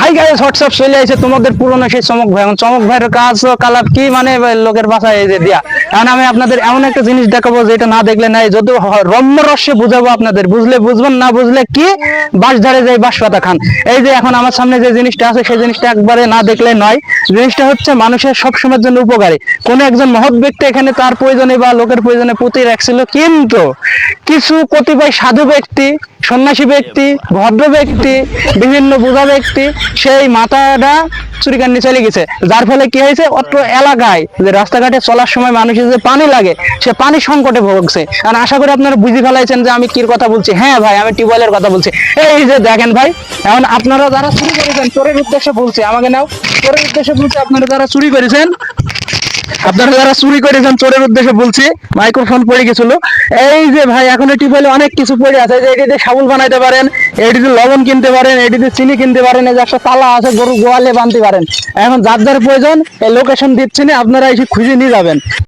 Hi guys WhatsApp চলে আইছে তোমাদের পুরনো সেই চমক ভাই। এখন চমক ভাইয়ের কাজ কালাপ কি মানে লোকের বাসায় এই যে দিয়া। এখন আমি আপনাদের এমন একটা জিনিস দেখাবো যেটা না দেখলে নাই, যদি রম্য রস্যে বুঝাবো আপনাদের, বুঝলে বুঝবেন না বুঝলে কি বাঁশ ধারে যাই বাঁশ পাতা খান। এই যে এখন আমার সামনে যে জিনিসটা আছে সেই জিনিসটা একবারে না দেখলে নয়। জিনিসটা হচ্ছে মানুষের সবসময়ের জন্য উপকারী। কোন একজন মহৎ ব্যক্তি এখানে তার প্রয়োজনে বা লোকের প্রয়োজনে পুঁতি রাখছিল, কিন্তু কিছু কতিপয় সাধু ব্যক্তি, সন্ন্যাসী ব্যক্তি, ভদ্র ব্যক্তি, বিভিন্ন বোঝা ব্যক্তি সেই মাথাটা চুরি করে নিয়ে চলে গেছে। যার ফলে কি হয়েছে, অত্র এলাকায় যে রাস্তাঘাটে চলার সময় মানুষের যে পানি লাগে সে পানি সংকটে ভুগছে। আর আশা করি আপনারা বুঝে ফেলাইছেন যে আমি কি কথা বলছি। হ্যাঁ ভাই, আমি টিউবওয়েলের কথা বলছি। এই যে দেখেন ভাই, এখন আপনারা যারা চুরি করেছেন, চোরের উদ্দেশ্যে বলছি, আমাকে নাও, চোরের উদ্দেশ্যে বলছি, আপনারা যারা চুরি করেছেন, আপনারা যারা চুরি করেছেন চোরের উদ্দেশ্যে বলছি, মাইক্রোফোন পড়ে গেছিল। এই যে ভাই, এখন টিউবওয়েলে অনেক কিছু পড়ে আছে, যে এটিতে সাবুন বানাইতে পারেন, এটিতে লবণ কিনতে পারেন, এটিতে চিনি কিনতে পারেন, এই যে একটা তালা আছে গরু গোয়ালে বানতে পারেন। এখন যার যার প্রয়োজন এই লোকেশন দিচ্ছি না, আপনারা এসে খুঁজে নিয়ে যাবেন।